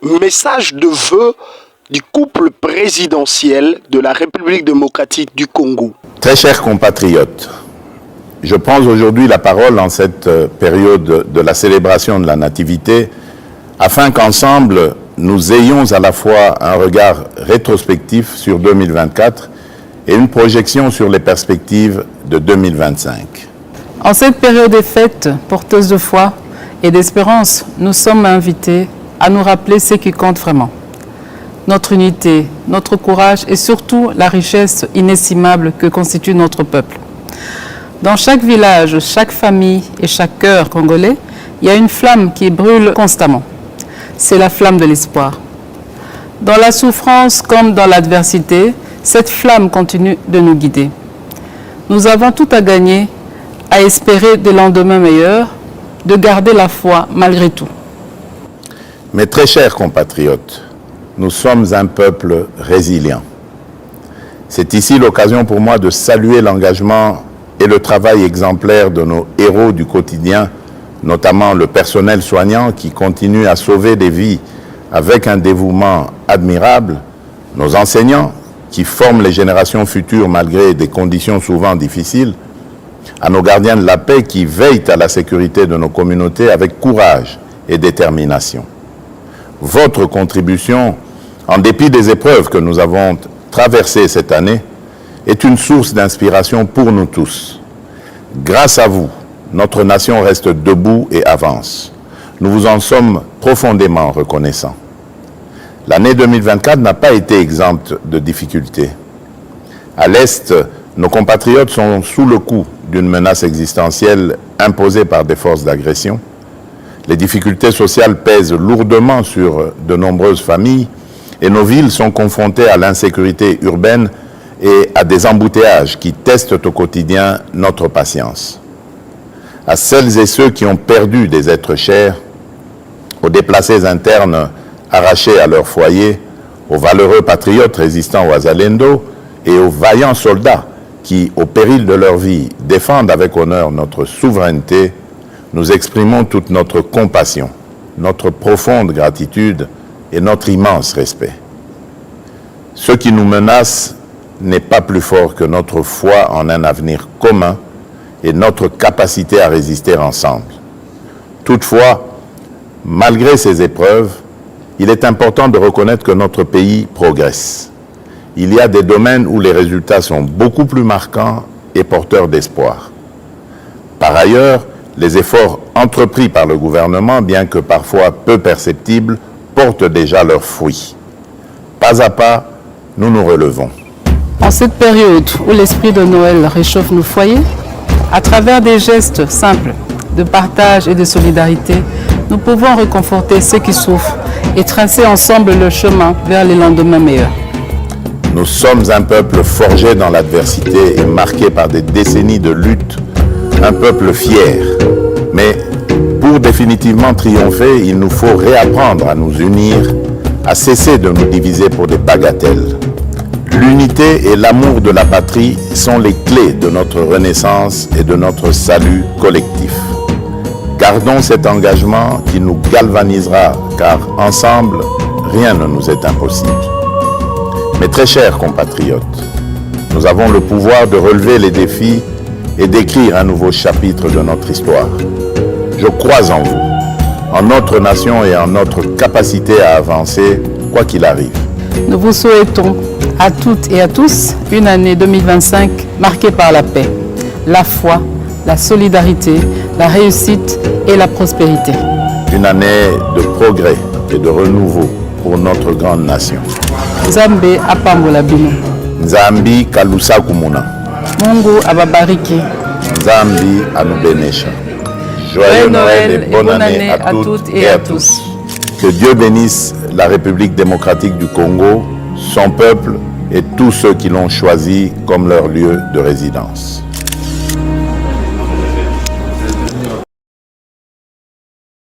Message de vœux du couple présidentiel de la République démocratique du Congo. Très chers compatriotes, je prends aujourd'hui la parole en cette période de la célébration de la Nativité afin qu'ensemble nous ayons à la fois un regard rétrospectif sur 2024 et une projection sur les perspectives de 2025. En cette période de fête porteuse de foi et d'espérance, nous sommes invités à nous rappeler ce qui compte vraiment. Notre unité, notre courage et surtout la richesse inestimable que constitue notre peuple. Dans chaque village, chaque famille et chaque cœur congolais, il y a une flamme qui brûle constamment. C'est la flamme de l'espoir. Dans la souffrance comme dans l'adversité, cette flamme continue de nous guider. Nous avons tout à gagner, à espérer des lendemains meilleurs, de garder la foi malgré tout. Mes très chers compatriotes, nous sommes un peuple résilient. C'est ici l'occasion pour moi de saluer l'engagement et le travail exemplaire de nos héros du quotidien, notamment le personnel soignant qui continue à sauver des vies avec un dévouement admirable, nos enseignants qui forment les générations futures malgré des conditions souvent difficiles, à nos gardiens de la paix qui veillent à la sécurité de nos communautés avec courage et détermination. Votre contribution, en dépit des épreuves que nous avons traversées cette année, est une source d'inspiration pour nous tous. Grâce à vous, notre nation reste debout et avance. Nous vous en sommes profondément reconnaissants. L'année 2024 n'a pas été exempte de difficultés. À l'Est, nos compatriotes sont sous le coup d'une menace existentielle imposée par des forces d'agression. Les difficultés sociales pèsent lourdement sur de nombreuses familles et nos villes sont confrontées à l'insécurité urbaine et à des embouteillages qui testent au quotidien notre patience. À celles et ceux qui ont perdu des êtres chers, aux déplacés internes arrachés à leur foyer, aux valeureux patriotes résistant aux Wazalendo et aux vaillants soldats qui, au péril de leur vie, défendent avec honneur notre souveraineté, nous exprimons toute notre compassion, notre profonde gratitude et notre immense respect. Ce qui nous menace n'est pas plus fort que notre foi en un avenir commun et notre capacité à résister ensemble. Toutefois, malgré ces épreuves, il est important de reconnaître que notre pays progresse. Il y a des domaines où les résultats sont beaucoup plus marquants et porteurs d'espoir. Par ailleurs, les efforts entrepris par le gouvernement, bien que parfois peu perceptibles, portent déjà leurs fruits. Pas à pas, nous nous relevons. En cette période où l'esprit de Noël réchauffe nos foyers, à travers des gestes simples de partage et de solidarité, nous pouvons réconforter ceux qui souffrent et tracer ensemble le chemin vers les lendemains meilleurs. Nous sommes un peuple forgé dans l'adversité et marqué par des décennies de lutte, un peuple fier. Mais pour définitivement triompher, il nous faut réapprendre à nous unir, à cesser de nous diviser pour des bagatelles. L'unité et l'amour de la patrie sont les clés de notre renaissance et de notre salut collectif. Gardons cet engagement qui nous galvanisera, car ensemble, rien ne nous est impossible. Mes très chers compatriotes, nous avons le pouvoir de relever les défis et d'écrire un nouveau chapitre de notre histoire. Je crois en vous, en notre nation et en notre capacité à avancer, quoi qu'il arrive. Nous vous souhaitons à toutes et à tous une année 2025 marquée par la paix, la foi, la solidarité, la réussite et la prospérité. Une année de progrès et de renouveau pour notre grande nation. Nzambe apambola bino. Nzambi kalusa kumuna. Mungu ababariki. Nzambi anubenesha. Joyeux Noël et bonne année à toutes et à tous. Que Dieu bénisse la République démocratique du Congo, son peuple et tous ceux qui l'ont choisi comme leur lieu de résidence.